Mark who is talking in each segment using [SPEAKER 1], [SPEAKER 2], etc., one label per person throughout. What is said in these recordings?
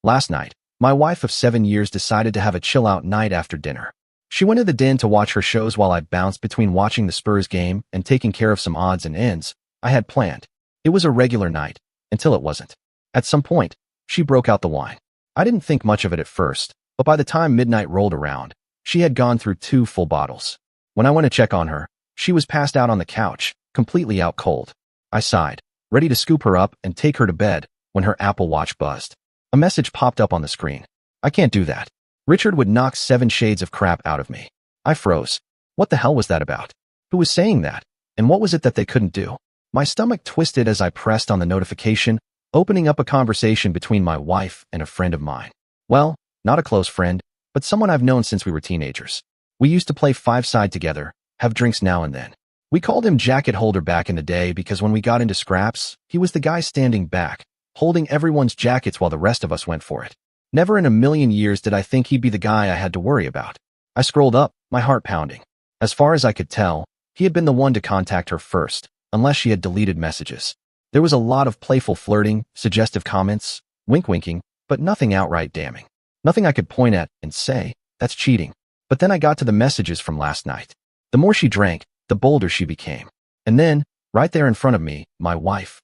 [SPEAKER 1] Last night, my wife of 7 years decided to have a chill-out night after dinner. She went to the den to watch her shows while I bounced between watching the Spurs game and taking care of some odds and ends I had planned. It was a regular night, until it wasn't. At some point, she broke out the wine. I didn't think much of it at first, but by the time midnight rolled around, she had gone through 2 full bottles. When I went to check on her, she was passed out on the couch, completely out cold. I sighed, ready to scoop her up and take her to bed, when her Apple Watch buzzed. A message popped up on the screen. I can't do that. Richard would knock 7 shades of crap out of me. I froze. What the hell was that about? Who was saying that? And what was it that they couldn't do? My stomach twisted as I pressed on the notification, opening up a conversation between my wife and a friend of mine. Well, not a close friend, but someone I've known since we were teenagers. We used to play five-side together, have drinks now and then. We called him Jacket Holder back in the day because when we got into scraps, he was the guy standing back, holding everyone's jackets while the rest of us went for it. Never in a million years did I think he'd be the guy I had to worry about. I scrolled up, my heart pounding. As far as I could tell, he had been the one to contact her first, unless she had deleted messages. There was a lot of playful flirting, suggestive comments, wink-winking, but nothing outright damning. Nothing I could point at and say, that's cheating. But then I got to the messages from last night. The more she drank, the bolder she became. And then, right there in front of me, my wife,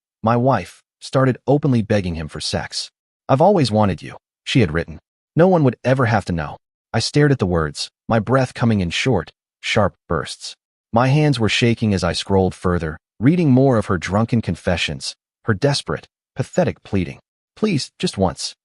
[SPEAKER 1] started openly begging him for sex. I've always wanted you, she had written. No one would ever have to know. I stared at the words, my breath coming in short, sharp bursts. My hands were shaking as I scrolled further, reading more of her drunken confessions, her desperate, pathetic pleading. Please, just once,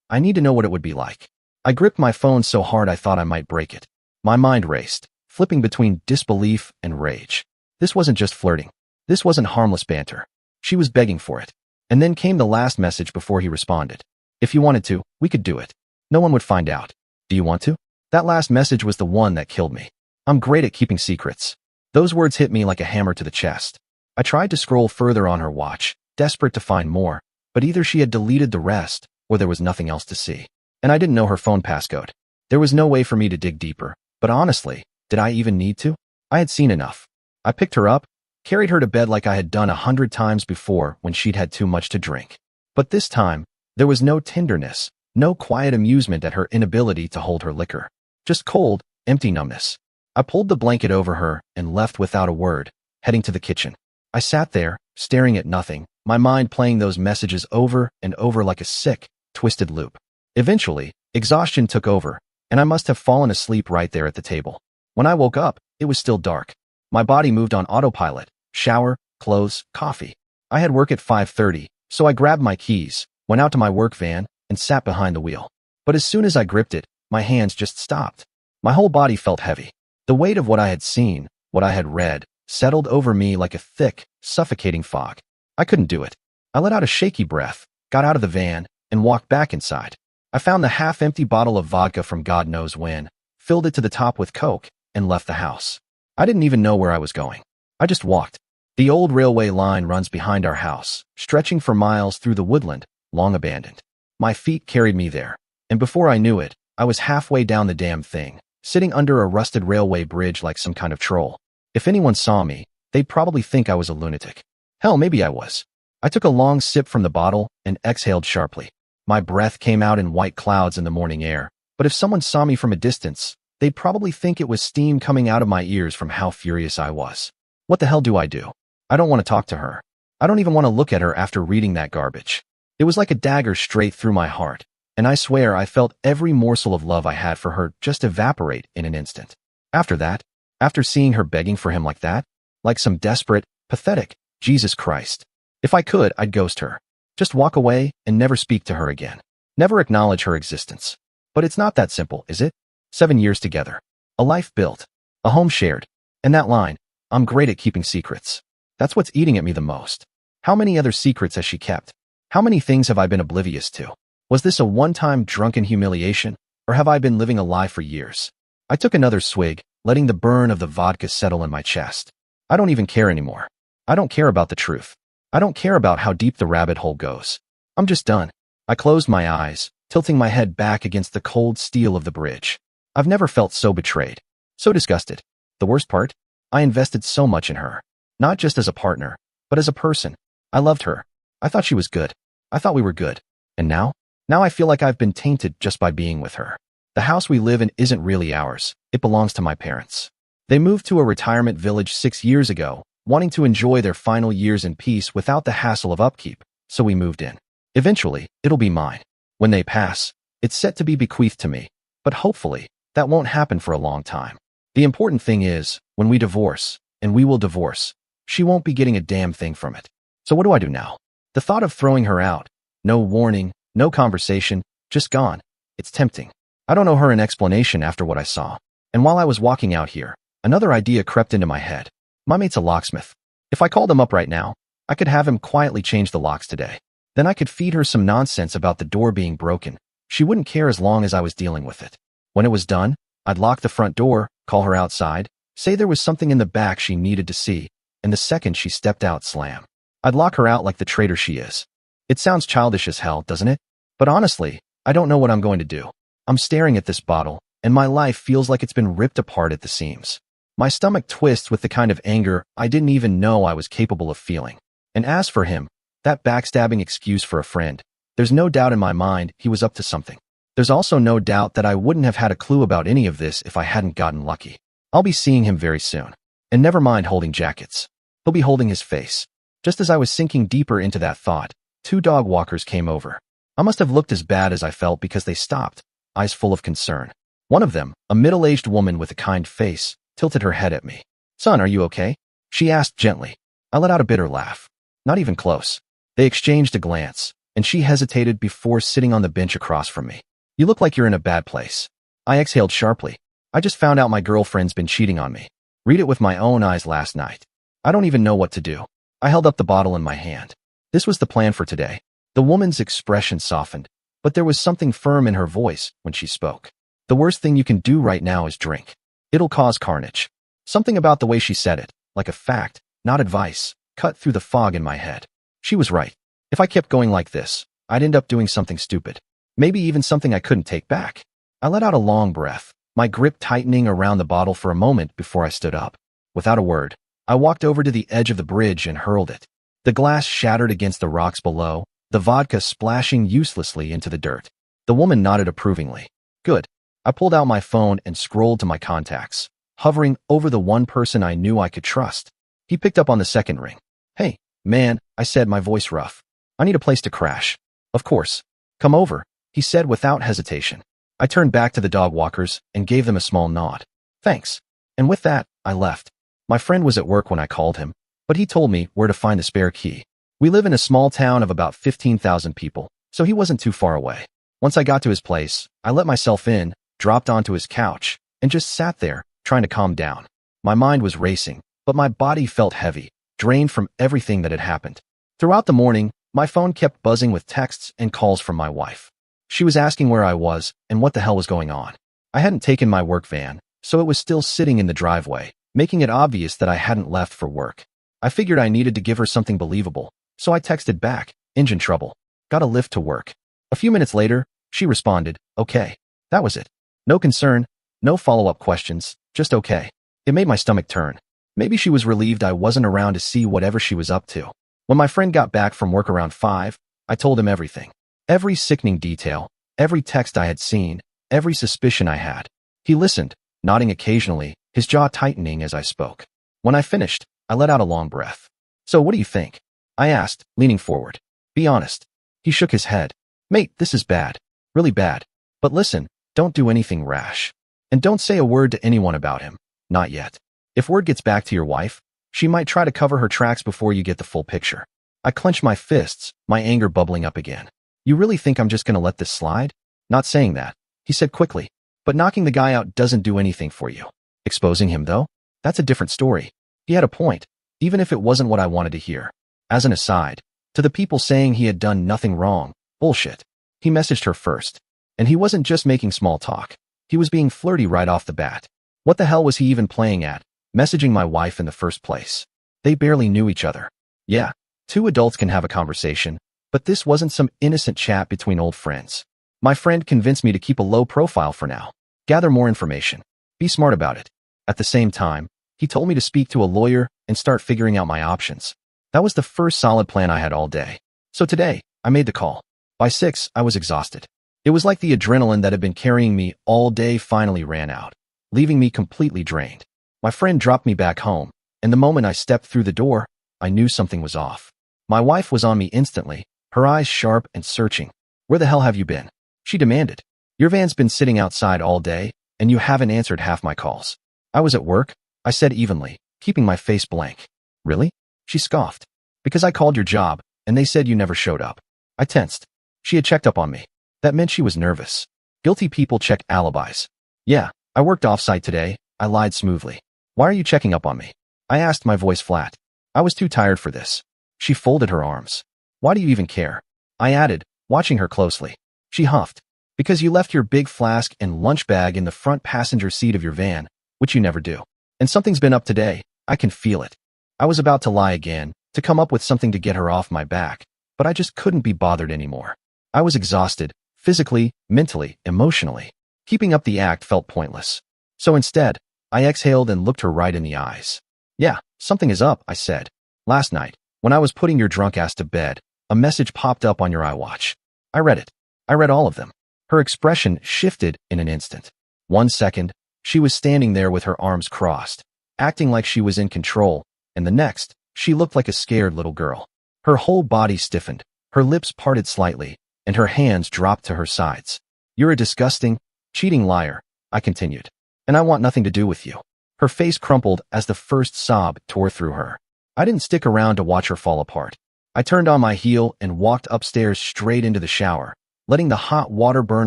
[SPEAKER 1] I need to know what it would be like. I gripped my phone so hard I thought I might break it. My mind raced, flipping between disbelief and rage. This wasn't just flirting. This wasn't harmless banter. She was begging for it. And then came the last message before he responded. If you wanted to, we could do it. No one would find out. Do you want to? That last message was the one that killed me. I'm great at keeping secrets. Those words hit me like a hammer to the chest. I tried to scroll further on her watch, desperate to find more, but either she had deleted the rest, or there was nothing else to see. And I didn't know her phone passcode. There was no way for me to dig deeper, but honestly, did I even need to? I had seen enough. I picked her up, carried her to bed like I had done 100 times before when she'd had too much to drink. But this time, there was no tenderness, no quiet amusement at her inability to hold her liquor. Just cold, empty numbness. I pulled the blanket over her and left without a word, heading to the kitchen. I sat there, staring at nothing, my mind playing those messages over and over like a sick, twisted loop. Eventually, exhaustion took over, and I must have fallen asleep right there at the table. When I woke up, it was still dark. My body moved on autopilot, shower, clothes, coffee. I had work at 5:30, so I grabbed my keys, went out to my work van, and sat behind the wheel. But as soon as I gripped it, my hands just stopped. My whole body felt heavy. The weight of what I had seen, what I had read, settled over me like a thick, suffocating fog. I couldn't do it. I let out a shaky breath, got out of the van, and walked back inside. I found the half-empty bottle of vodka from God knows when, filled it to the top with Coke, and left the house. I didn't even know where I was going. I just walked. The old railway line runs behind our house, stretching for miles through the woodland, long abandoned. My feet carried me there, and before I knew it, I was halfway down the damn thing, sitting under a rusted railway bridge like some kind of troll. If anyone saw me, they'd probably think I was a lunatic. Hell, maybe I was. I took a long sip from the bottle and exhaled sharply. My breath came out in white clouds in the morning air, but if someone saw me from a distance, they'd probably think it was steam coming out of my ears from how furious I was. What the hell do? I don't want to talk to her. I don't even want to look at her after reading that garbage. It was like a dagger straight through my heart, and I swear I felt every morsel of love I had for her just evaporate in an instant. After that, after seeing her begging for him like that, like some desperate, pathetic, Jesus Christ. If I could, I'd ghost her. Just walk away and never speak to her again. Never acknowledge her existence. But it's not that simple, is it? 7 years together. A life built. A home shared. And that line, I'm great at keeping secrets. That's what's eating at me the most. How many other secrets has she kept? How many things have I been oblivious to? Was this a one-time drunken humiliation, or have I been living a lie for years? I took another swig, letting the burn of the vodka settle in my chest. I don't even care anymore. I don't care about the truth. I don't care about how deep the rabbit hole goes. I'm just done. I closed my eyes, tilting my head back against the cold steel of the bridge. I've never felt so betrayed, so disgusted. The worst part? I invested so much in her. Not just as a partner, but as a person. I loved her. I thought she was good. I thought we were good. And now? Now I feel like I've been tainted just by being with her. The house we live in isn't really ours. It belongs to my parents. They moved to a retirement village 6 years ago, wanting to enjoy their final years in peace without the hassle of upkeep, so we moved in. Eventually, it'll be mine. When they pass, it's set to be bequeathed to me, but hopefully, that won't happen for a long time. The important thing is, when we divorce, and we will divorce, she won't be getting a damn thing from it. So what do I do now? The thought of throwing her out, no warning, no conversation, just gone, it's tempting. I don't owe her an explanation after what I saw. And while I was walking out here, another idea crept into my head. My mate's a locksmith. If I called him up right now, I could have him quietly change the locks today. Then I could feed her some nonsense about the door being broken. She wouldn't care as long as I was dealing with it. When it was done, I'd lock the front door, call her outside, say there was something in the back she needed to see, and the second she stepped out, slam. I'd lock her out like the traitor she is. It sounds childish as hell, doesn't it? But honestly, I don't know what I'm going to do. I'm staring at this bottle, and my life feels like it's been ripped apart at the seams. My stomach twists with the kind of anger I didn't even know I was capable of feeling. And as for him, that backstabbing excuse for a friend, there's no doubt in my mind he was up to something. There's also no doubt that I wouldn't have had a clue about any of this if I hadn't gotten lucky. I'll be seeing him very soon. And never mind holding jackets. He'll be holding his face. Just as I was sinking deeper into that thought, 2 dog walkers came over. I must have looked as bad as I felt because they stopped, eyes full of concern. One of them, a middle-aged woman with a kind face, tilted her head at me. "Son, are you okay?" she asked gently. I let out a bitter laugh. Not even close. They exchanged a glance, and she hesitated before sitting on the bench across from me. "You look like you're in a bad place." I exhaled sharply. I just found out my girlfriend's been cheating on me. Read it with my own eyes last night. I don't even know what to do. I held up the bottle in my hand. This was the plan for today. The woman's expression softened, but there was something firm in her voice when she spoke. "The worst thing you can do right now is drink. It'll cause carnage." Something about the way she said it, like a fact, not advice, cut through the fog in my head. She was right. If I kept going like this, I'd end up doing something stupid. Maybe even something I couldn't take back. I let out a long breath, my grip tightening around the bottle for a moment before I stood up. Without a word, I walked over to the edge of the bridge and hurled it. The glass shattered against the rocks below, the vodka splashing uselessly into the dirt. The woman nodded approvingly. "Good." I pulled out my phone and scrolled to my contacts, hovering over the one person I knew I could trust. He picked up on the second ring. "Hey, man," I said, my voice rough. "I need a place to crash." "Of course. Come over," he said without hesitation. I turned back to the dog walkers and gave them a small nod. "Thanks." And with that, I left. My friend was at work when I called him, but he told me where to find the spare key. We live in a small town of about 15,000 people, so he wasn't too far away. Once I got to his place, I let myself in, dropped onto his couch, and just sat there, trying to calm down. My mind was racing, but my body felt heavy, drained from everything that had happened. Throughout the morning, my phone kept buzzing with texts and calls from my wife. She was asking where I was and what the hell was going on. I hadn't taken my work van, so it was still sitting in the driveway, making it obvious that I hadn't left for work. I figured I needed to give her something believable, so I texted back, "Engine trouble. Got a lift to work." A few minutes later, she responded, "Okay." That was it. No concern, no follow-up questions, just okay. It made my stomach turn. Maybe she was relieved I wasn't around to see whatever she was up to. When my friend got back from work around 5, I told him everything. Every sickening detail, every text I had seen, every suspicion I had. He listened, nodding occasionally, his jaw tightening as I spoke. When I finished, I let out a long breath. "So what do you think?" I asked, leaning forward. "Be honest." He shook his head. "Mate, this is bad. Really bad. But listen, don't do anything rash. And don't say a word to anyone about him. Not yet. If word gets back to your wife, she might try to cover her tracks before you get the full picture." I clenched my fists, my anger bubbling up again. "You really think I'm just gonna let this slide?" "Not saying that," he said quickly. "But knocking the guy out doesn't do anything for you. Exposing him, though? That's a different story." He had a point, even if it wasn't what I wanted to hear. As an aside, to the people saying he had done nothing wrong, bullshit. He messaged her first. And he wasn't just making small talk. He was being flirty right off the bat. What the hell was he even playing at, messaging my wife in the first place? They barely knew each other. Yeah, 2 adults can have a conversation, but this wasn't some innocent chat between old friends. My friend convinced me to keep a low profile for now. Gather more information. Be smart about it. At the same time, he told me to speak to a lawyer and start figuring out my options. That was the first solid plan I had all day. So today, I made the call. By 6, I was exhausted. It was like the adrenaline that had been carrying me all day finally ran out, leaving me completely drained. My friend dropped me back home, and the moment I stepped through the door, I knew something was off. My wife was on me instantly, her eyes sharp and searching. "Where the hell have you been?" she demanded. "Your van's been sitting outside all day, and you haven't answered half my calls." "I was at work," I said evenly, keeping my face blank. "Really?" she scoffed. "Because I called your job, and they said you never showed up." I tensed. She had checked up on me. That meant she was nervous. Guilty people check alibis. "Yeah, I worked off-site today," I lied smoothly. "Why are you checking up on me?" I asked, my voice flat. "I was too tired for this." She folded her arms. "Why do you even care?" I added, watching her closely. She huffed. "Because you left your big flask and lunch bag in the front passenger seat of your van, which you never do. And something's been up today. I can feel it." I was about to lie again, to come up with something to get her off my back, but I just couldn't be bothered anymore. I was exhausted, physically, mentally, emotionally. Keeping up the act felt pointless. So instead, I exhaled and looked her right in the eyes. "Yeah, something is up," I said. "Last night, when I was putting your drunk ass to bed, a message popped up on your iWatch. I read it. I read all of them." Her expression shifted in an instant. 1 second, she was standing there with her arms crossed, acting like she was in control, and the next, she looked like a scared little girl. Her whole body stiffened, her lips parted slightly, and her hands dropped to her sides. "You're a disgusting, cheating liar," I continued. "And I want nothing to do with you." Her face crumpled as the first sob tore through her. I didn't stick around to watch her fall apart. I turned on my heel and walked upstairs straight into the shower, letting the hot water burn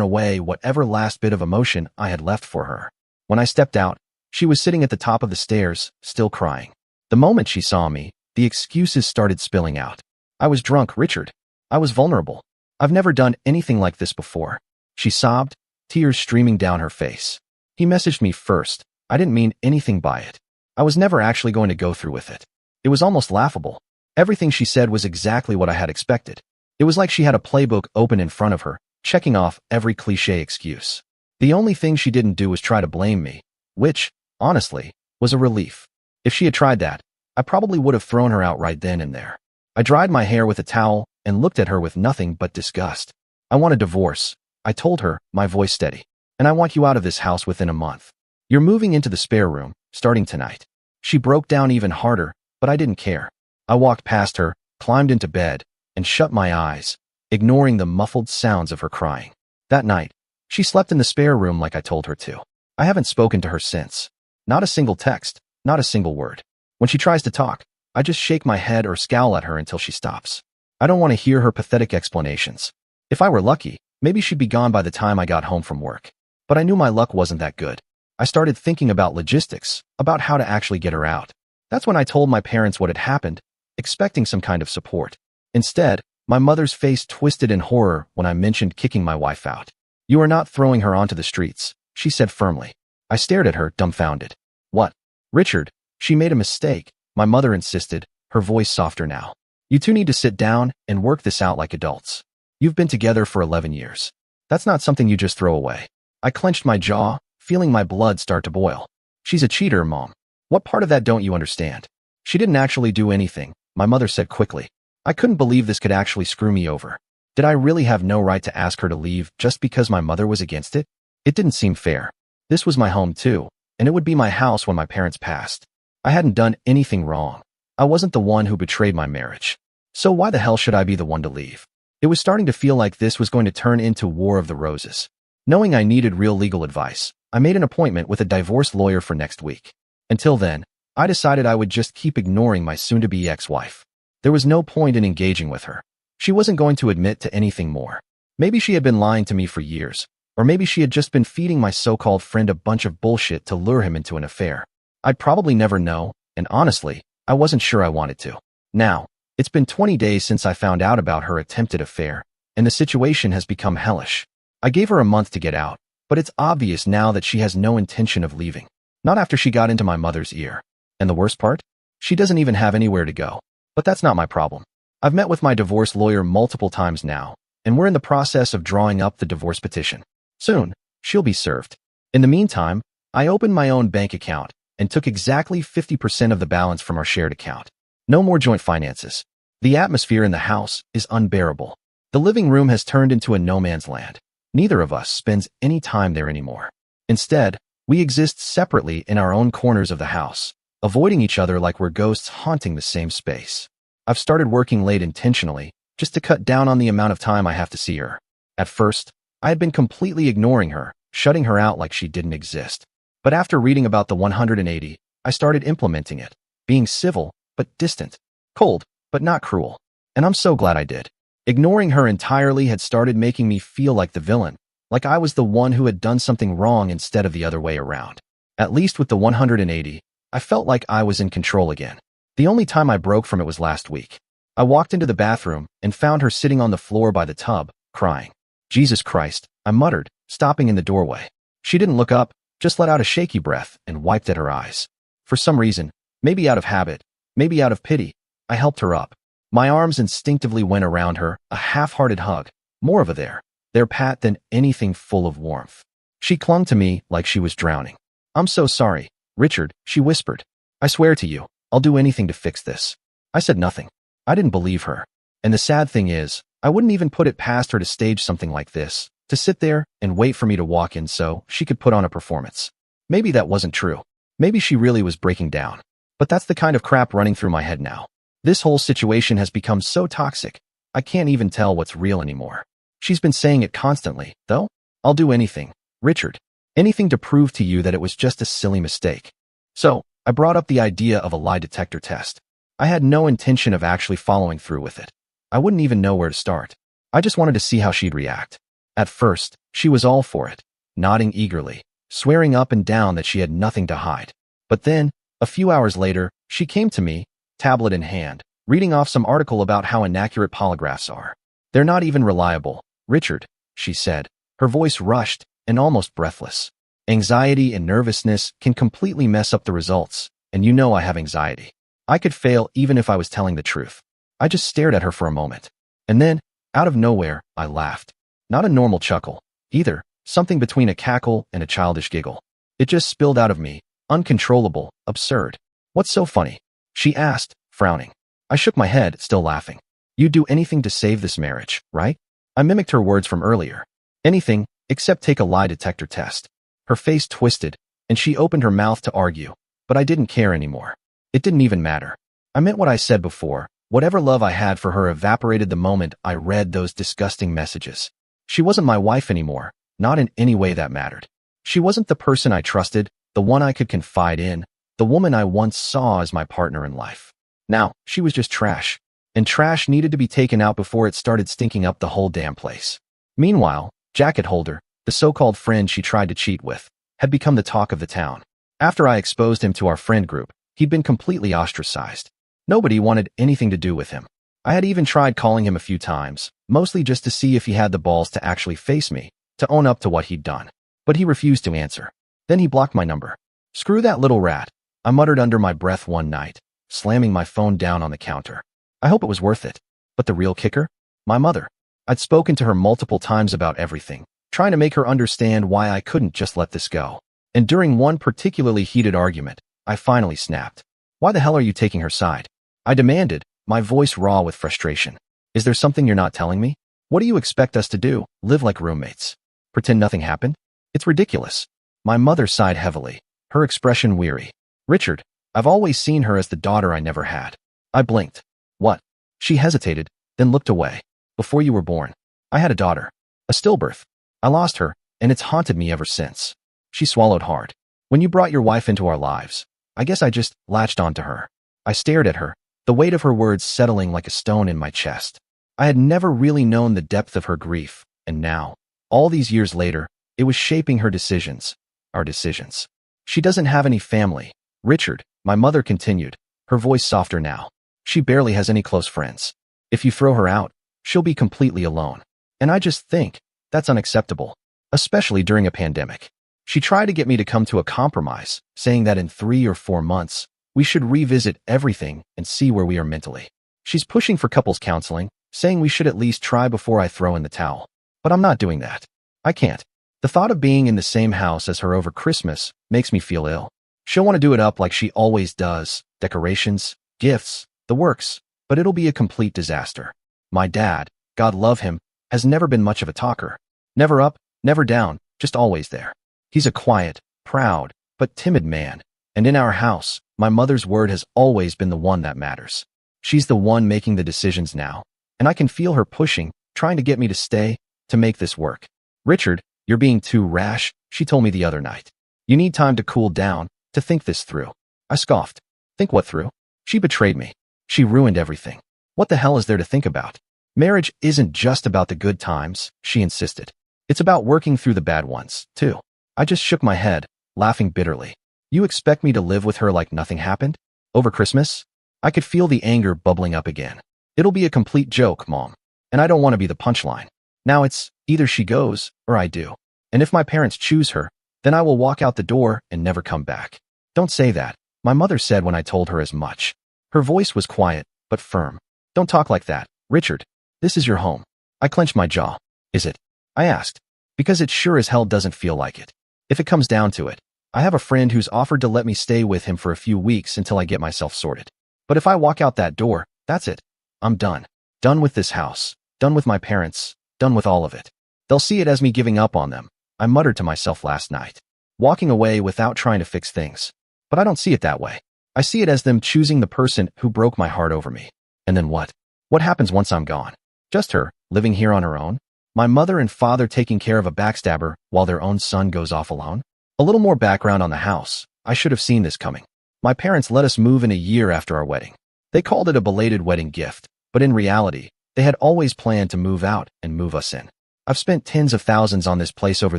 [SPEAKER 1] away whatever last bit of emotion I had left for her. When I stepped out, she was sitting at the top of the stairs, still crying. The moment she saw me, the excuses started spilling out. "I was drunk, Richard. I was vulnerable. I've never done anything like this before." She sobbed, tears streaming down her face. "He messaged me first. I didn't mean anything by it. I was never actually going to go through with it." It was almost laughable. Everything she said was exactly what I had expected. It was like she had a playbook open in front of her, checking off every cliché excuse. The only thing she didn't do was try to blame me, which, honestly, was a relief. If she had tried that, I probably would have thrown her out right then and there. I dried my hair with a towel and looked at her with nothing but disgust. "I want a divorce," I told her, my voice steady. "And I want you out of this house within a month. You're moving into the spare room, starting tonight." She broke down even harder, but I didn't care. I walked past her, climbed into bed, and shut my eyes, ignoring the muffled sounds of her crying. That night, she slept in the spare room like I told her to. I haven't spoken to her since. Not a single text, not a single word. When she tries to talk, I just shake my head or scowl at her until she stops. I don't want to hear her pathetic explanations. If I were lucky, maybe she'd be gone by the time I got home from work. But I knew my luck wasn't that good. I started thinking about logistics, about how to actually get her out. That's when I told my parents what had happened, expecting some kind of support. Instead, my mother's face twisted in horror when I mentioned kicking my wife out. "You are not throwing her onto the streets," she said firmly. I stared at her, dumbfounded. "What?" "Richard, she made a mistake," my mother insisted, her voice softer now. "You two need to sit down and work this out like adults. You've been together for 11 years. That's not something you just throw away." I clenched my jaw, feeling my blood start to boil. "She's a cheater, Mom. What part of that don't you understand?" "She didn't actually do anything," my mother said quickly. I couldn't believe this could actually screw me over. Did I really have no right to ask her to leave just because my mother was against it? It didn't seem fair. This was my home too, and it would be my house when my parents passed. I hadn't done anything wrong. I wasn't the one who betrayed my marriage. So why the hell should I be the one to leave? It was starting to feel like this was going to turn into War of the Roses. Knowing I needed real legal advice, I made an appointment with a divorce lawyer for next week. Until then, I decided I would just keep ignoring my soon-to-be ex-wife. There was no point in engaging with her. She wasn't going to admit to anything more. Maybe she had been lying to me for years, or maybe she had just been feeding my so-called friend a bunch of bullshit to lure him into an affair. I'd probably never know, and honestly, I wasn't sure I wanted to. Now, it's been 20 days since I found out about her attempted affair, and the situation has become hellish. I gave her a month to get out, but it's obvious now that she has no intention of leaving. Not after she got into my mother's ear. And the worst part? She doesn't even have anywhere to go. But that's not my problem. I've met with my divorce lawyer multiple times now, and we're in the process of drawing up the divorce petition. Soon, she'll be served. In the meantime, I opened my own bank account and took exactly 50% of the balance from our shared account. No more joint finances. The atmosphere in the house is unbearable. The living room has turned into a no-man's land. Neither of us spends any time there anymore. Instead, we exist separately in our own corners of the house, avoiding each other like we're ghosts haunting the same space. I've started working late intentionally, just to cut down on the amount of time I have to see her. At first, I had been completely ignoring her, shutting her out like she didn't exist. But after reading about the 180, I started implementing it, being civil, but distant, cold, but not cruel. And I'm so glad I did. Ignoring her entirely had started making me feel like the villain, like I was the one who had done something wrong instead of the other way around. At least with the 180, I felt like I was in control again. The only time I broke from it was last week. I walked into the bathroom and found her sitting on the floor by the tub, crying. Jesus Christ, I muttered, stopping in the doorway. She didn't look up, just let out a shaky breath and wiped at her eyes. For some reason, maybe out of habit, maybe out of pity, I helped her up. My arms instinctively went around her, a half-hearted hug, more of a their pat than anything full of warmth. She clung to me like she was drowning. I'm so sorry, Richard, she whispered. I swear to you, I'll do anything to fix this. I said nothing. I didn't believe her. And the sad thing is, I wouldn't even put it past her to stage something like this, to sit there and wait for me to walk in so she could put on a performance. Maybe that wasn't true. Maybe she really was breaking down. But that's the kind of crap running through my head now. This whole situation has become so toxic, I can't even tell what's real anymore. She's been saying it constantly, though. I'll do anything, Richard. Anything to prove to you that it was just a silly mistake. So, I brought up the idea of a lie detector test. I had no intention of actually following through with it. I wouldn't even know where to start. I just wanted to see how she'd react. At first, she was all for it, nodding eagerly, swearing up and down that she had nothing to hide. But then, a few hours later, she came to me, tablet in hand, reading off some article about how inaccurate polygraphs are. They're not even reliable, Richard, she said, her voice rushed and almost breathless. Anxiety and nervousness can completely mess up the results, and you know I have anxiety. I could fail even if I was telling the truth. I just stared at her for a moment. And then, out of nowhere, I laughed. Not a normal chuckle, either, something between a cackle and a childish giggle. It just spilled out of me, uncontrollable, absurd. What's so funny? She asked, frowning. I shook my head, still laughing. You'd do anything to save this marriage, right? I mimicked her words from earlier. Anything, except take a lie detector test. Her face twisted, and she opened her mouth to argue, but I didn't care anymore. It didn't even matter. I meant what I said before. Whatever love I had for her evaporated the moment I read those disgusting messages. She wasn't my wife anymore, not in any way that mattered. She wasn't the person I trusted, the one I could confide in, the woman I once saw as my partner in life. Now, she was just trash. And trash needed to be taken out before it started stinking up the whole damn place. Meanwhile, Jacket Holder, the so-called friend she tried to cheat with, had become the talk of the town. After I exposed him to our friend group, he'd been completely ostracized. Nobody wanted anything to do with him. I had even tried calling him a few times, mostly just to see if he had the balls to actually face me, to own up to what he'd done. But he refused to answer. Then he blocked my number. Screw that little rat, I muttered under my breath one night, slamming my phone down on the counter. I hope it was worth it. But the real kicker? My mother. I'd spoken to her multiple times about everything, trying to make her understand why I couldn't just let this go. And during one particularly heated argument, I finally snapped. Why the hell are you taking her side? I demanded, my voice raw with frustration. Is there something you're not telling me? What do you expect us to do? Live like roommates? Pretend nothing happened? It's ridiculous. My mother sighed heavily, her expression weary. Richard, I've always seen her as the daughter I never had. I blinked. What? She hesitated, then looked away. Before you were born, I had a daughter. A stillbirth. I lost her, and it's haunted me ever since. She swallowed hard. When you brought your wife into our lives, I guess I just latched onto her. I stared at her, the weight of her words settling like a stone in my chest. I had never really known the depth of her grief, and now, all these years later, it was shaping her decisions, our decisions. She doesn't have any family, Richard, my mother continued, her voice softer now. She barely has any close friends. If you throw her out, she'll be completely alone. And I just think, that's unacceptable, especially during a pandemic. She tried to get me to come to a compromise, saying that in 3 or 4 months, we should revisit everything and see where we are mentally. She's pushing for couples counseling, saying we should at least try before I throw in the towel. But I'm not doing that. I can't. The thought of being in the same house as her over Christmas makes me feel ill. She'll want to do it up like she always does, decorations, gifts, the works, but it'll be a complete disaster. My dad, God love him, has never been much of a talker. Never up, never down, just always there. He's a quiet, proud, but timid man, and in our house, my mother's word has always been the one that matters. She's the one making the decisions now, and I can feel her pushing, trying to get me to stay, to make this work. Richard, you're being too rash, she told me the other night. You need time to cool down, to think this through. I scoffed. Think what through? She betrayed me. She ruined everything. What the hell is there to think about? Marriage isn't just about the good times, she insisted. It's about working through the bad ones, too. I just shook my head, laughing bitterly. You expect me to live with her like nothing happened? Over Christmas? I could feel the anger bubbling up again. It'll be a complete joke, Mom. And I don't want to be the punchline. Now it's, either she goes, or I do. And if my parents choose her, then I will walk out the door and never come back. Don't say that, my mother said when I told her as much. Her voice was quiet, but firm. Don't talk like that, Richard. This is your home. I clenched my jaw. Is it? I asked. Because it sure as hell doesn't feel like it. If it comes down to it, I have a friend who's offered to let me stay with him for a few weeks until I get myself sorted. But if I walk out that door, that's it. I'm done. Done with this house. Done with my parents. Done with all of it. They'll see it as me giving up on them, I muttered to myself last night. Walking away without trying to fix things. But I don't see it that way. I see it as them choosing the person who broke my heart over me. And then what? What happens once I'm gone? Just her, living here on her own? My mother and father taking care of a backstabber while their own son goes off alone? A little more background on the house. I should have seen this coming. My parents let us move in a year after our wedding. They called it a belated wedding gift, but in reality, they had always planned to move out and move us in. I've spent tens of thousands on this place over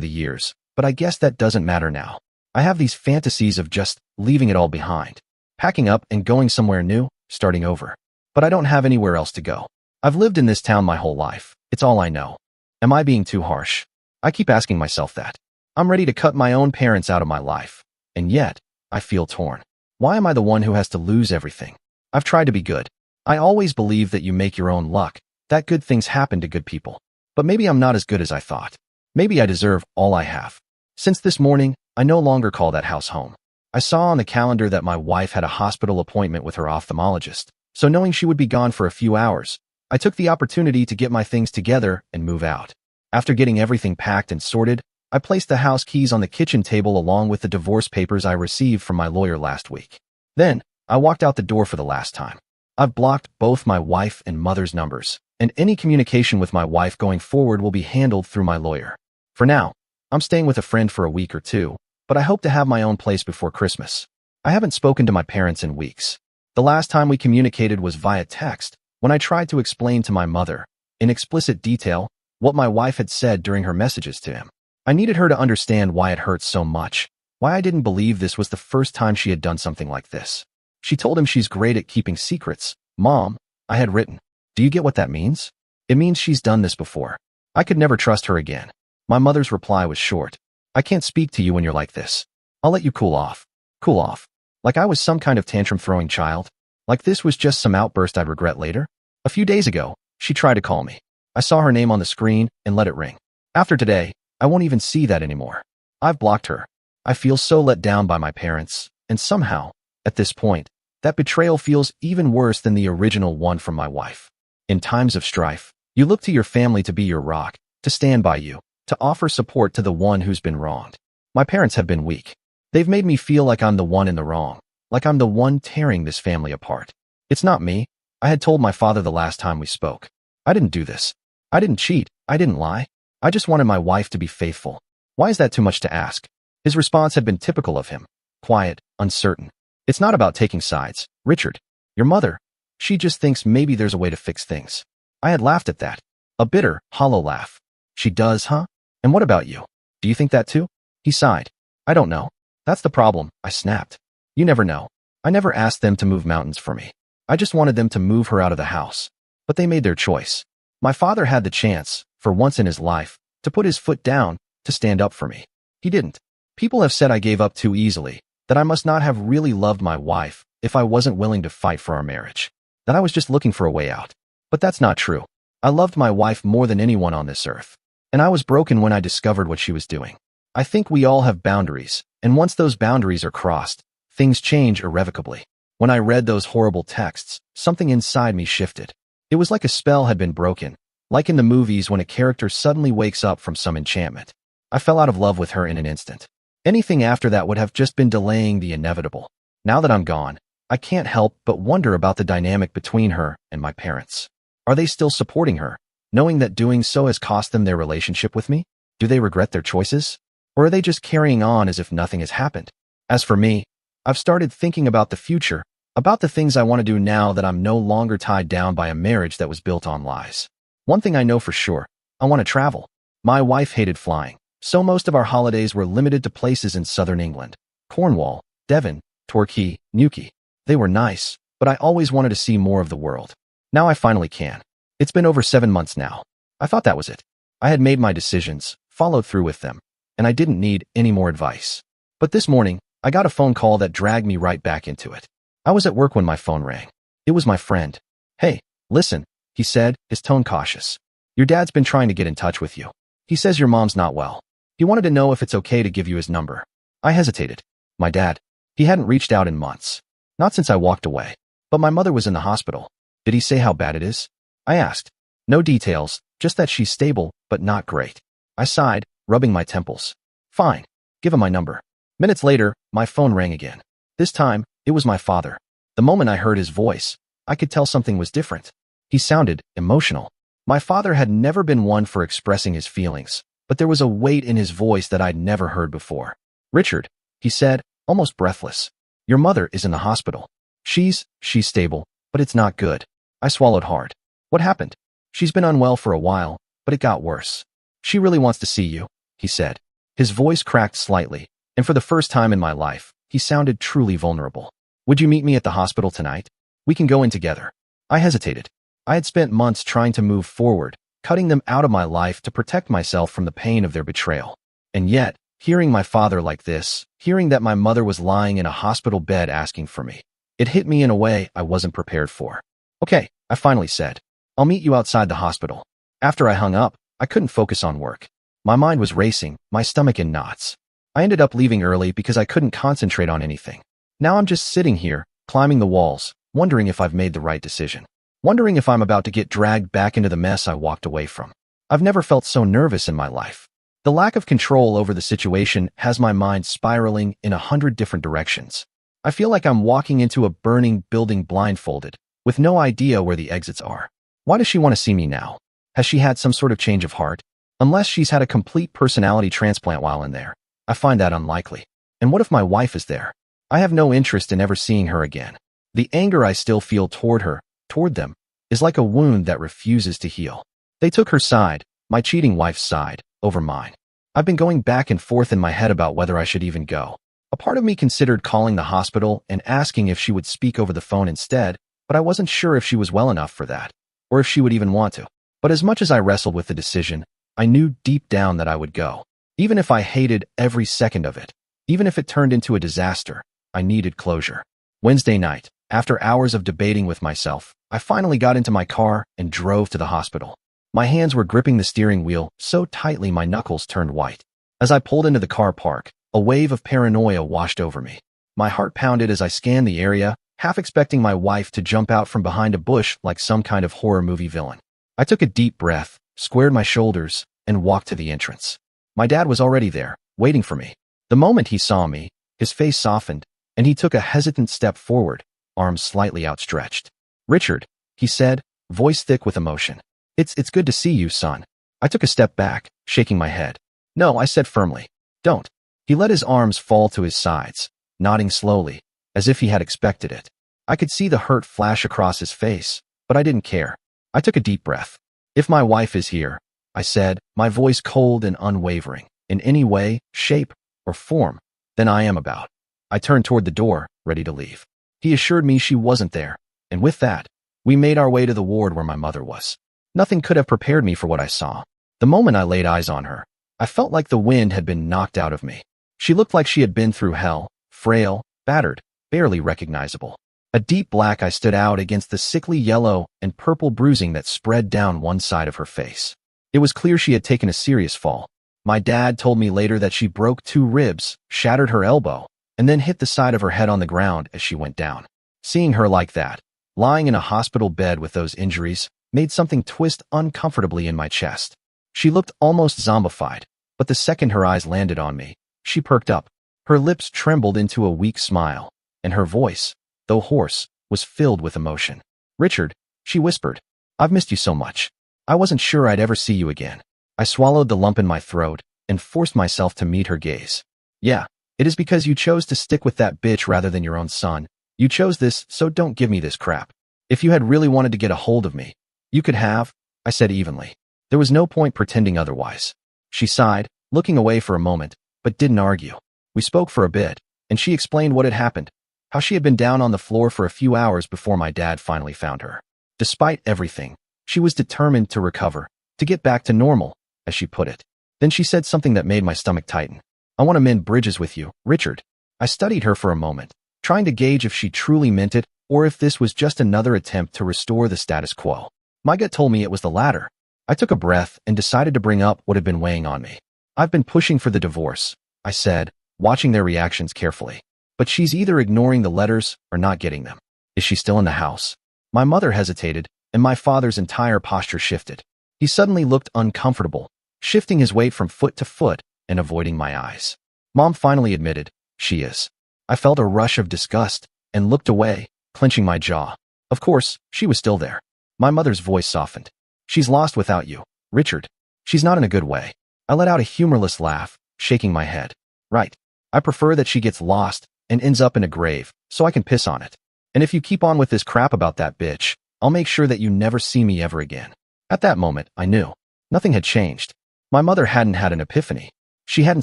[SPEAKER 1] the years, but I guess that doesn't matter now. I have these fantasies of just leaving it all behind, packing up and going somewhere new, starting over. But I don't have anywhere else to go. I've lived in this town my whole life. It's all I know. Am I being too harsh? I keep asking myself that. I'm ready to cut my own parents out of my life. And yet, I feel torn. Why am I the one who has to lose everything? I've tried to be good. I always believe that you make your own luck, that good things happen to good people. But maybe I'm not as good as I thought. Maybe I deserve all I have. Since this morning, I no longer call that house home. I saw on the calendar that my wife had a hospital appointment with her ophthalmologist, so knowing she would be gone for a few hours, I took the opportunity to get my things together and move out. After getting everything packed and sorted, I placed the house keys on the kitchen table along with the divorce papers I received from my lawyer last week. Then, I walked out the door for the last time. I've blocked both my wife and mother's numbers, and any communication with my wife going forward will be handled through my lawyer. For now, I'm staying with a friend for a week or two, but I hope to have my own place before Christmas. I haven't spoken to my parents in weeks. The last time we communicated was via text, when I tried to explain to my mother, in explicit detail, what my wife had said during her messages to him. I needed her to understand why it hurt so much, why I didn't believe this was the first time she had done something like this. She told him she's great at keeping secrets. Mom, I had written. Do you get what that means? It means she's done this before. I could never trust her again. My mother's reply was short. I can't speak to you when you're like this. I'll let you cool off. Cool off. Like I was some kind of tantrum-throwing child. Like this was just some outburst I'd regret later. A few days ago, she tried to call me. I saw her name on the screen and let it ring. After today, I won't even see that anymore. I've blocked her. I feel so let down by my parents, and somehow, at this point, that betrayal feels even worse than the original one from my wife. In times of strife, you look to your family to be your rock, to stand by you, to offer support to the one who's been wronged. My parents have been weak. They've made me feel like I'm the one in the wrong, like I'm the one tearing this family apart. It's not me. I had told my father the last time we spoke. I didn't do this. I didn't cheat. I didn't lie. I just wanted my wife to be faithful. Why is that too much to ask? His response had been typical of him. Quiet, uncertain. It's not about taking sides, Richard. Your mother, she just thinks maybe there's a way to fix things. I had laughed at that. A bitter, hollow laugh. She does, huh? And what about you? Do you think that too? He sighed. I don't know. That's the problem, I snapped. You never know. I never asked them to move mountains for me. I just wanted them to move her out of the house. But they made their choice. My father had the chance, for once in his life, to put his foot down, to stand up for me. He didn't. People have said I gave up too easily, that I must not have really loved my wife if I wasn't willing to fight for our marriage, that I was just looking for a way out. But that's not true. I loved my wife more than anyone on this earth. And I was broken when I discovered what she was doing. I think we all have boundaries, and once those boundaries are crossed, things change irrevocably. When I read those horrible texts, something inside me shifted. It was like a spell had been broken, Like in the movies when a character suddenly wakes up from some enchantment. I fell out of love with her in an instant. Anything after that would have just been delaying the inevitable. Now that I'm gone, I can't help but wonder about the dynamic between her and my parents. Are they still supporting her, knowing that doing so has cost them their relationship with me? Do they regret their choices? Or are they just carrying on as if nothing has happened? As for me, I've started thinking about the future, about the things I want to do now that I'm no longer tied down by a marriage that was built on lies. One thing I know for sure, I want to travel. My wife hated flying, so most of our holidays were limited to places in southern England. Cornwall, Devon, Torquay, Newquay. They were nice, but I always wanted to see more of the world. Now I finally can. It's been over 7 months now. I thought that was it. I had made my decisions, followed through with them, and I didn't need any more advice. But this morning, I got a phone call that dragged me right back into it. I was at work when my phone rang. It was my friend. "Hey, listen," he said, his tone cautious. "Your dad's been trying to get in touch with you. He says your mom's not well. He wanted to know if it's okay to give you his number." I hesitated. My dad, he hadn't reached out in months. Not since I walked away. But my mother was in the hospital. Did he say how bad it is? I asked. No details, just that she's stable, but not great. I sighed, rubbing my temples. Fine. Give him my number. Minutes later, my phone rang again. This time, it was my father. The moment I heard his voice, I could tell something was different. He sounded emotional. My father had never been one for expressing his feelings, but there was a weight in his voice that I'd never heard before. "Richard," he said, almost breathless. "Your mother is in the hospital. She's stable, but it's not good." I swallowed hard. "What happened?" "She's been unwell for a while, but it got worse. She really wants to see you," he said. His voice cracked slightly, and for the first time in my life, he sounded truly vulnerable. "Would you meet me at the hospital tonight? We can go in together." I hesitated. I had spent months trying to move forward, cutting them out of my life to protect myself from the pain of their betrayal. And yet, hearing my father like this, hearing that my mother was lying in a hospital bed asking for me, it hit me in a way I wasn't prepared for. "Okay," I finally said. "I'll meet you outside the hospital." After I hung up, I couldn't focus on work. My mind was racing, my stomach in knots. I ended up leaving early because I couldn't concentrate on anything. Now I'm just sitting here, climbing the walls, wondering if I've made the right decision. Wondering if I'm about to get dragged back into the mess I walked away from. I've never felt so nervous in my life. The lack of control over the situation has my mind spiraling in 100 different directions. I feel like I'm walking into a burning building blindfolded, with no idea where the exits are. Why does she want to see me now? Has she had some sort of change of heart? Unless she's had a complete personality transplant while in there. I find that unlikely. And what if my wife is there? I have no interest in ever seeing her again. The anger I still feel toward her, toward them, is like a wound that refuses to heal. They took her side, my cheating wife's side, over mine. I've been going back and forth in my head about whether I should even go. A part of me considered calling the hospital and asking if she would speak over the phone instead, but I wasn't sure if she was well enough for that, or if she would even want to. But as much as I wrestled with the decision, I knew deep down that I would go. Even if I hated every second of it, even if it turned into a disaster, I needed closure. Wednesday night, after hours of debating with myself, I finally got into my car and drove to the hospital. My hands were gripping the steering wheel so tightly my knuckles turned white. As I pulled into the car park, a wave of paranoia washed over me. My heart pounded as I scanned the area, half expecting my wife to jump out from behind a bush like some kind of horror movie villain. I took a deep breath, squared my shoulders, and walked to the entrance. My dad was already there, waiting for me. The moment he saw me, his face softened, and he took a hesitant step forward, arms slightly outstretched. "Richard," he said, voice thick with emotion. It's good to see you, son." I took a step back, shaking my head. "No," I said firmly. "Don't." He let his arms fall to his sides, nodding slowly, as if he had expected it. I could see the hurt flash across his face, but I didn't care. I took a deep breath. "If my wife is here," I said, my voice cold and unwavering, "in any way, shape, or form, then I am about." I turned toward the door, ready to leave. He assured me she wasn't there, and with that, we made our way to the ward where my mother was. Nothing could have prepared me for what I saw. The moment I laid eyes on her, I felt like the wind had been knocked out of me. She looked like she had been through hell, frail, battered, barely recognizable. A deep black eye stood out against the sickly yellow and purple bruising that spread down one side of her face. It was clear she had taken a serious fall. My dad told me later that she broke 2 ribs, shattered her elbow, and then hit the side of her head on the ground as she went down. Seeing her like that, lying in a hospital bed with those injuries, made something twist uncomfortably in my chest. She looked almost zombified, but the second her eyes landed on me, she perked up. Her lips trembled into a weak smile, and her voice, though hoarse, was filled with emotion. "Richard," she whispered, "I've missed you so much. I wasn't sure I'd ever see you again." I swallowed the lump in my throat and forced myself to meet her gaze. "Yeah, it is because you chose to stick with that bitch rather than your own son. You chose this, so don't give me this crap. If you had really wanted to get a hold of me, you could have," I said evenly. There was no point pretending otherwise. She sighed, looking away for a moment, but didn't argue. We spoke for a bit, and she explained what had happened, how she had been down on the floor for a few hours before my dad finally found her. Despite everything, she was determined to recover, to get back to normal, as she put it. Then she said something that made my stomach tighten. "I want to mend bridges with you, Richard." I studied her for a moment, trying to gauge if she truly meant it or if this was just another attempt to restore the status quo. My gut told me it was the latter. I took a breath and decided to bring up what had been weighing on me. "I've been pushing for the divorce," I said, watching their reactions carefully. "But she's either ignoring the letters or not getting them." "Is she still in the house?" My mother hesitated, and my father's entire posture shifted. He suddenly looked uncomfortable, shifting his weight from foot to foot and avoiding my eyes. Mom finally admitted, "She is." I felt a rush of disgust and looked away, clenching my jaw. Of course, she was still there. My mother's voice softened. "She's lost without you, Richard. She's not in a good way." I let out a humorless laugh, shaking my head. "Right. I prefer that she gets lost and ends up in a grave, so I can piss on it. And if you keep on with this crap about that bitch, I'll make sure that you never see me ever again." At that moment, I knew. Nothing had changed. My mother hadn't had an epiphany. She hadn't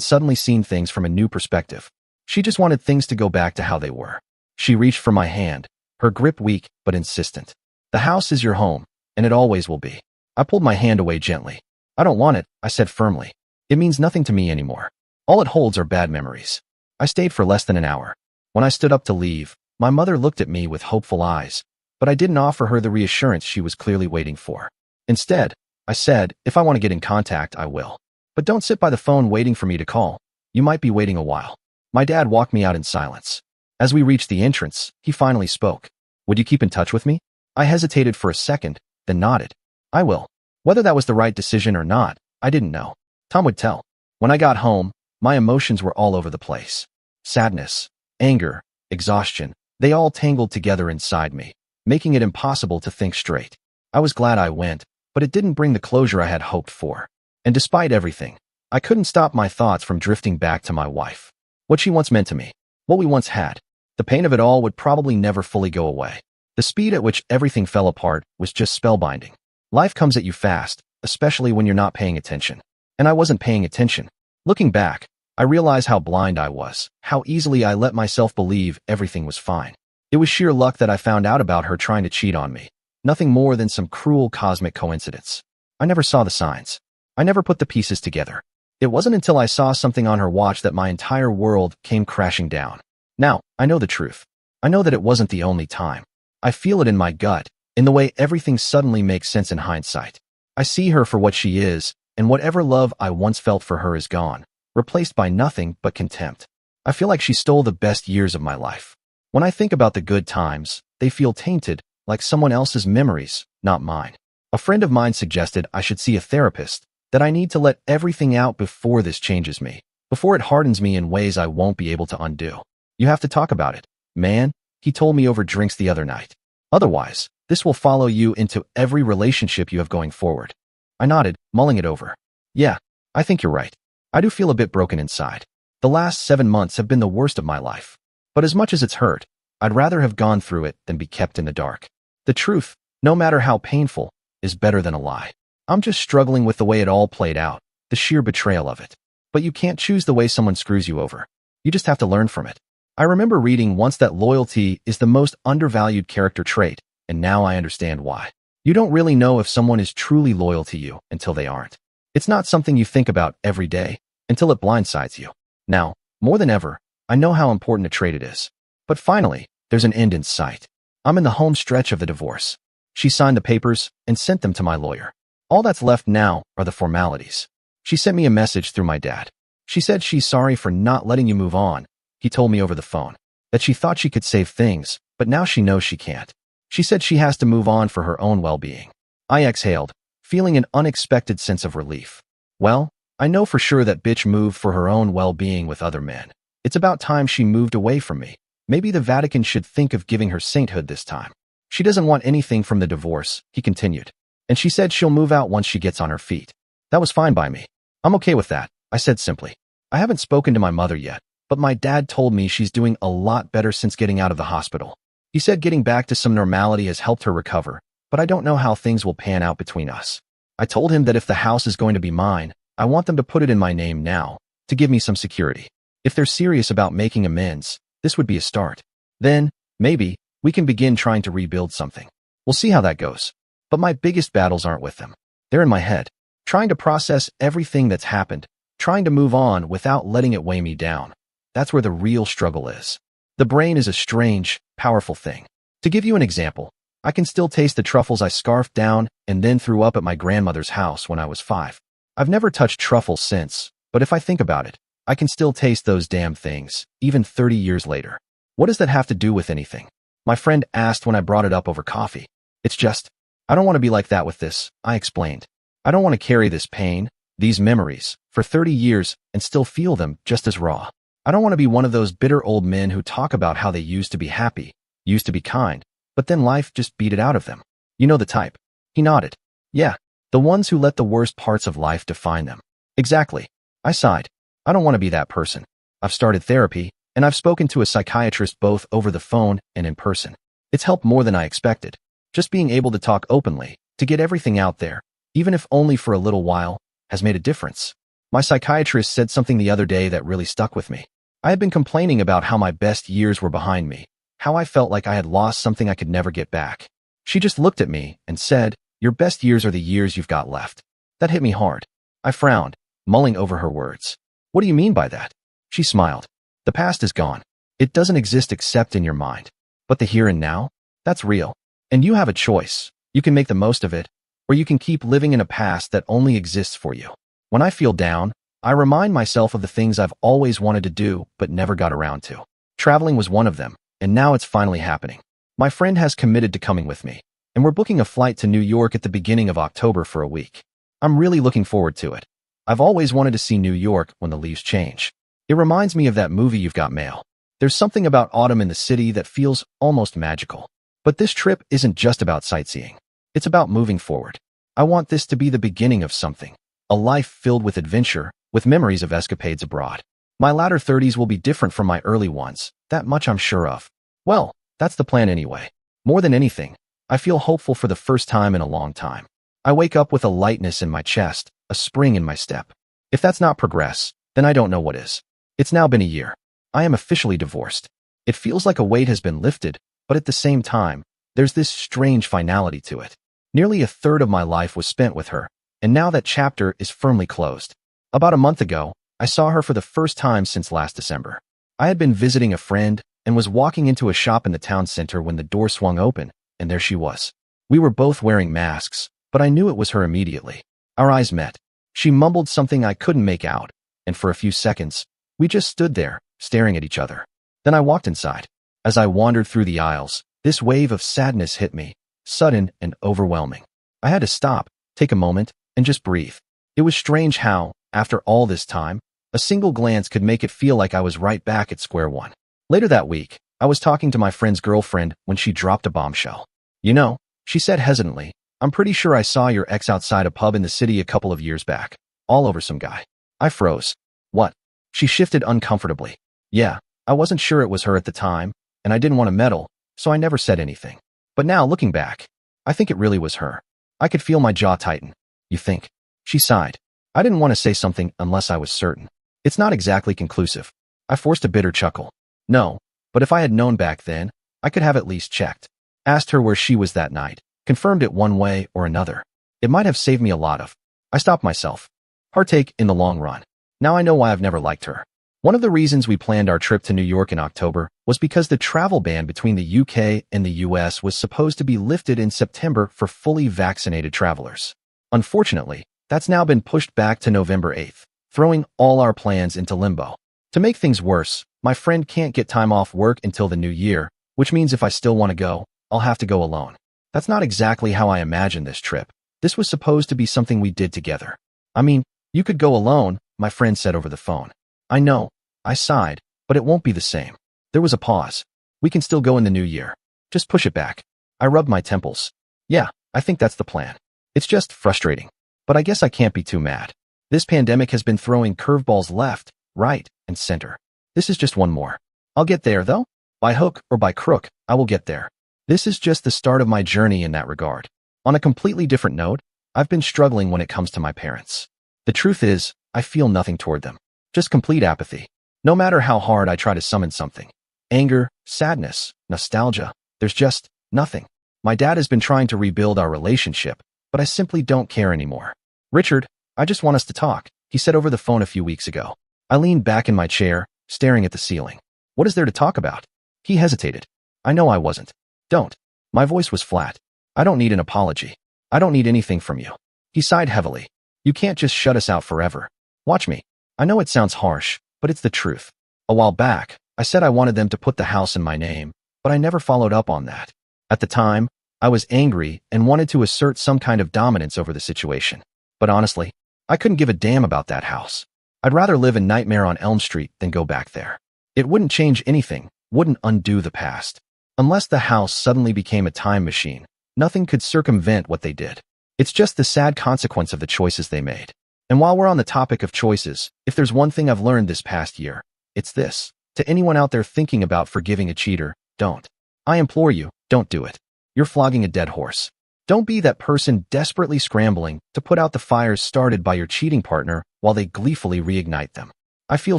[SPEAKER 1] suddenly seen things from a new perspective. She just wanted things to go back to how they were. She reached for my hand, her grip weak but insistent. "The house is your home, and it always will be." I pulled my hand away gently. "I don't want it," I said firmly. "It means nothing to me anymore. All it holds are bad memories." I stayed for less than an hour. When I stood up to leave, my mother looked at me with hopeful eyes, but I didn't offer her the reassurance she was clearly waiting for. Instead, I said, "If I want to get in contact, I will. But don't sit by the phone waiting for me to call. You might be waiting a while." My dad walked me out in silence. As we reached the entrance, he finally spoke. "Would you keep in touch with me?" I hesitated for a second, then nodded. "I will." Whether that was the right decision or not, I didn't know. Tom would tell. When I got home, my emotions were all over the place. Sadness, anger, exhaustion, they all tangled together inside me, making it impossible to think straight. I was glad I went, but it didn't bring the closure I had hoped for. And despite everything, I couldn't stop my thoughts from drifting back to my wife. What she once meant to me, what we once had. The pain of it all would probably never fully go away. The speed at which everything fell apart was just spellbinding. Life comes at you fast, especially when you're not paying attention. And I wasn't paying attention. Looking back, I realized how blind I was, how easily I let myself believe everything was fine. It was sheer luck that I found out about her trying to cheat on me. Nothing more than some cruel cosmic coincidence. I never saw the signs. I never put the pieces together. It wasn't until I saw something on her watch that my entire world came crashing down. Now, I know the truth. I know that it wasn't the only time. I feel it in my gut, in the way everything suddenly makes sense in hindsight. I see her for what she is, and whatever love I once felt for her is gone, replaced by nothing but contempt. I feel like she stole the best years of my life. When I think about the good times, they feel tainted, like someone else's memories, not mine. A friend of mine suggested I should see a therapist, that I need to let everything out before this changes me, before it hardens me in ways I won't be able to undo. "You have to talk about it, man," he told me over drinks the other night. "Otherwise, this will follow you into every relationship you have going forward." I nodded, mulling it over. "Yeah, I think you're right. I do feel a bit broken inside. The last 7 months have been the worst of my life. But as much as it's hurt, I'd rather have gone through it than be kept in the dark. The truth, no matter how painful, is better than a lie. I'm just struggling with the way it all played out, the sheer betrayal of it. But you can't choose the way someone screws you over. You just have to learn from it. I remember reading once that loyalty is the most undervalued character trait, and now I understand why. You don't really know if someone is truly loyal to you until they aren't. It's not something you think about every day until it blindsides you. Now, more than ever, I know how important a trait it is. But finally, there's an end in sight. I'm in the home stretch of the divorce. She signed the papers and sent them to my lawyer. All that's left now are the formalities. She sent me a message through my dad. She said she's sorry for not letting you move on. He told me over the phone that she thought she could save things, but now she knows she can't. She said she has to move on for her own well-being. I exhaled, feeling an unexpected sense of relief. Well, I know for sure that bitch moved for her own well-being with other men. It's about time she moved away from me. Maybe the Vatican should think of giving her sainthood this time. She doesn't want anything from the divorce, he continued. And she said she'll move out once she gets on her feet. That was fine by me. I'm okay with that, I said simply. I haven't spoken to my mother yet, but my dad told me she's doing a lot better since getting out of the hospital. He said getting back to some normality has helped her recover, but I don't know how things will pan out between us. I told him that if the house is going to be mine, I want them to put it in my name now, to give me some security. If they're serious about making amends, this would be a start. Then, maybe, we can begin trying to rebuild something. We'll see how that goes. But my biggest battles aren't with them. They're in my head, trying to process everything that's happened, trying to move on without letting it weigh me down. That's where the real struggle is. The brain is a strange, powerful thing. To give you an example, I can still taste the truffles I scarfed down and then threw up at my grandmother's house when I was 5. I've never touched truffles since, but if I think about it, I can still taste those damn things, even 30 years later. What does that have to do with anything? My friend asked when I brought it up over coffee. It's just, I don't want to be like that with this, I explained. I don't want to carry this pain, these memories, for 30 years and still feel them just as raw. I don't want to be one of those bitter old men who talk about how they used to be happy, used to be kind, but then life just beat it out of them. You know the type. He nodded. Yeah, the ones who let the worst parts of life define them. Exactly. I sighed. I don't want to be that person. I've started therapy, and I've spoken to a psychiatrist both over the phone and in person. It's helped more than I expected. Just being able to talk openly, to get everything out there, even if only for a little while, has made a difference. My psychiatrist said something the other day that really stuck with me. I had been complaining about how my best years were behind me, how I felt like I had lost something I could never get back. She just looked at me and said, "Your best years are the years you've got left." That hit me hard. I frowned, mulling over her words. What do you mean by that? She smiled. The past is gone. It doesn't exist except in your mind. But the here and now? That's real. And you have a choice. You can make the most of it, or you can keep living in a past that only exists for you. When I feel down, I remind myself of the things I've always wanted to do but never got around to. Traveling was one of them, and now it's finally happening. My friend has committed to coming with me, and we're booking a flight to New York at the beginning of October for a week. I'm really looking forward to it. I've always wanted to see New York when the leaves change. It reminds me of that movie You've Got Mail. There's something about autumn in the city that feels almost magical. But this trip isn't just about sightseeing. It's about moving forward. I want this to be the beginning of something. A life filled with adventure, with memories of escapades abroad. My latter 30s will be different from my early ones, that much I'm sure of. Well, that's the plan anyway. More than anything, I feel hopeful for the first time in a long time. I wake up with a lightness in my chest, a spring in my step. If that's not progress, then I don't know what is. It's now been a year. I am officially divorced. It feels like a weight has been lifted, but at the same time, there's this strange finality to it. Nearly a third of my life was spent with her, and now that chapter is firmly closed. About a month ago, I saw her for the first time since last December. I had been visiting a friend and was walking into a shop in the town center when the door swung open, and there she was. We were both wearing masks, but I knew it was her immediately. Our eyes met. She mumbled something I couldn't make out, and for a few seconds, we just stood there, staring at each other. Then I walked inside. As I wandered through the aisles, this wave of sadness hit me, sudden and overwhelming. I had to stop, take a moment, and just breathe. It was strange how, after all this time, a single glance could make it feel like I was right back at square one. Later that week, I was talking to my friend's girlfriend when she dropped a bombshell. You know, she said hesitantly, I'm pretty sure I saw your ex outside a pub in the city a couple of years back, all over some guy. I froze. What? She shifted uncomfortably. Yeah, I wasn't sure it was her at the time, and I didn't want to meddle, so I never said anything. But now, looking back, I think it really was her. I could feel my jaw tighten. You think? She sighed. I didn't want to say something unless I was certain. It's not exactly conclusive. I forced a bitter chuckle. No, but if I had known back then, I could have at least checked. Asked her where she was that night. Confirmed it one way or another. It might have saved me a lot of. I stopped myself. Heartache in the long run. Now I know why I've never liked her. One of the reasons we planned our trip to New York in October was because the travel ban between the UK and the US was supposed to be lifted in September for fully vaccinated travelers. Unfortunately, that's now been pushed back to November 8th, throwing all our plans into limbo. To make things worse, my friend can't get time off work until the new year, which means if I still want to go, I'll have to go alone. That's not exactly how I imagined this trip, This was supposed to be something we did together. I mean, you could go alone, my friend said over the phone. I know, I sighed, but it won't be the same. There was a pause. We can still go in the new year. Just push it back. I rubbed my temples. Yeah, I think that's the plan. It's just frustrating. But I guess I can't be too mad. This pandemic has been throwing curveballs left, right, and center. This is just one more. I'll get there, though. By hook or by crook, I will get there. This is just the start of my journey in that regard. On a completely different note, I've been struggling when it comes to my parents. The truth is, I feel nothing toward them. Just complete apathy. No matter how hard I try to summon something. Anger, sadness, nostalgia. There's just nothing. My dad has been trying to rebuild our relationship, but I simply don't care anymore. Richard, I just want us to talk, he said over the phone a few weeks ago. I leaned back in my chair, staring at the ceiling. What is there to talk about? He hesitated. I know I wasn't. Don't. My voice was flat. I don't need an apology. I don't need anything from you. He sighed heavily. You can't just shut us out forever. Watch me. I know it sounds harsh, but it's the truth. A while back, I said I wanted them to put the house in my name, but I never followed up on that. At the time, I was angry and wanted to assert some kind of dominance over the situation. But honestly, I couldn't give a damn about that house. I'd rather live in Nightmare on Elm Street than go back there. It wouldn't change anything, wouldn't undo the past. Unless the house suddenly became a time machine, nothing could circumvent what they did. It's just the sad consequence of the choices they made. And while we're on the topic of choices, if there's one thing I've learned this past year, it's this. To anyone out there thinking about forgiving a cheater, don't. I implore you, don't do it. You're flogging a dead horse. Don't be that person desperately scrambling to put out the fires started by your cheating partner while they gleefully reignite them. I feel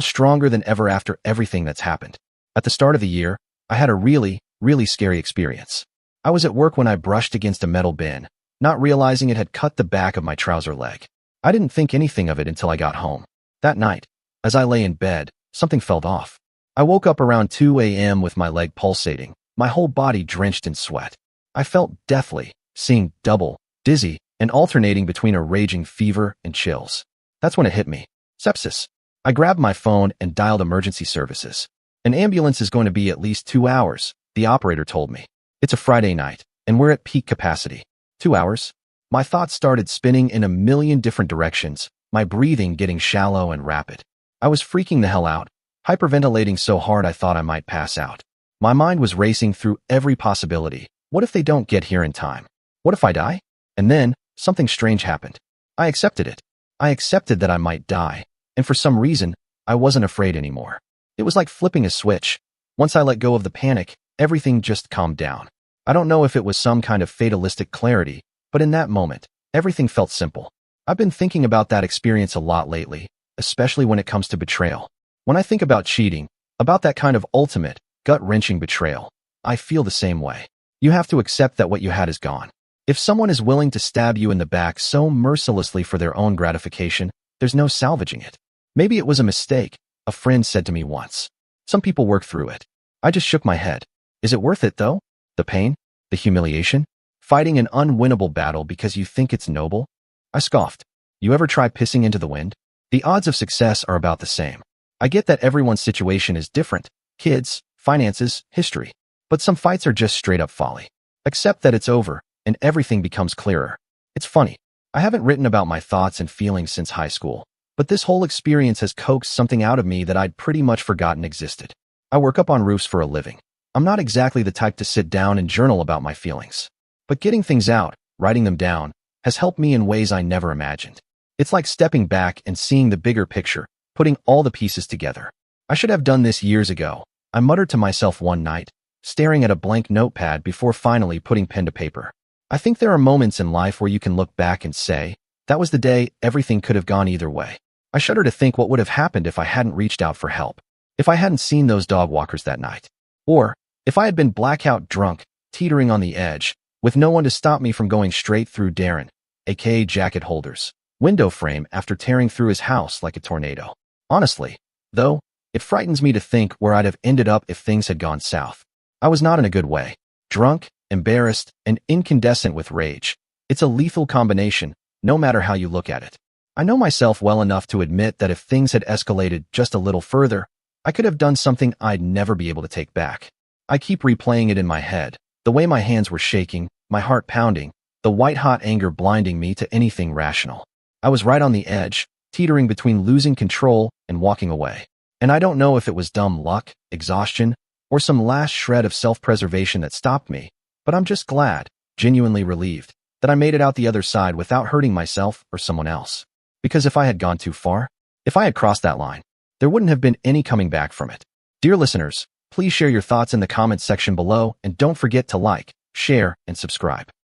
[SPEAKER 1] stronger than ever after everything that's happened. At the start of the year, I had a really scary experience. I was at work when I brushed against a metal bin, not realizing it had cut the back of my trouser leg. I didn't think anything of it until I got home. That night, as I lay in bed, something felt off. I woke up around 2 a.m. with my leg pulsating, my whole body drenched in sweat. I felt deathly, seeing double, dizzy, and alternating between a raging fever and chills. That's when it hit me. Sepsis. I grabbed my phone and dialed emergency services. An ambulance is going to be at least 2 hours, the operator told me. It's a Friday night, and we're at peak capacity. 2 hours? My thoughts started spinning in a million different directions, my breathing getting shallow and rapid. I was freaking the hell out, hyperventilating so hard I thought I might pass out. My mind was racing through every possibility. What if they don't get here in time? What if I die? And then, something strange happened. I accepted it. I accepted that I might die, and for some reason, I wasn't afraid anymore. It was like flipping a switch. Once I let go of the panic, everything just calmed down. I don't know if it was some kind of fatalistic clarity, but in that moment, everything felt simple. I've been thinking about that experience a lot lately, especially when it comes to betrayal. When I think about cheating, about that kind of ultimate, gut-wrenching betrayal, I feel the same way. You have to accept that what you had is gone. If someone is willing to stab you in the back so mercilessly for their own gratification, there's no salvaging it. Maybe it was a mistake, a friend said to me once. Some people work through it. I just shook my head. Is it worth it, though? The pain? The humiliation? Fighting an unwinnable battle because you think it's noble? I scoffed. You ever try pissing into the wind? The odds of success are about the same. I get that everyone's situation is different. Kids, finances, history. But some fights are just straight up folly. Accept that it's over, and everything becomes clearer. It's funny. I haven't written about my thoughts and feelings since high school, but this whole experience has coaxed something out of me that I'd pretty much forgotten existed. I work up on roofs for a living. I'm not exactly the type to sit down and journal about my feelings. But getting things out, writing them down, has helped me in ways I never imagined. It's like stepping back and seeing the bigger picture, putting all the pieces together. I should have done this years ago, I muttered to myself one night, staring at a blank notepad before finally putting pen to paper. I think there are moments in life where you can look back and say, that was the day everything could have gone either way. I shudder to think what would have happened if I hadn't reached out for help, if I hadn't seen those dog walkers that night, or if I had been blackout drunk, teetering on the edge, with no one to stop me from going straight through Darren, aka Jacket Holder's, window frame after tearing through his house like a tornado. Honestly, though, it frightens me to think where I'd have ended up if things had gone south. I was not in a good way. Drunk, embarrassed, and incandescent with rage. It's a lethal combination, no matter how you look at it. I know myself well enough to admit that if things had escalated just a little further, I could have done something I'd never be able to take back. I keep replaying it in my head, the way my hands were shaking, my heart pounding, the white-hot anger blinding me to anything rational. I was right on the edge, teetering between losing control and walking away. And I don't know if it was dumb luck, exhaustion, or some last shred of self-preservation that stopped me, but I'm just glad, genuinely relieved, that I made it out the other side without hurting myself or someone else. Because if I had gone too far, if I had crossed that line, there wouldn't have been any coming back from it. Dear listeners, please share your thoughts in the comments section below and don't forget to like, share, and subscribe.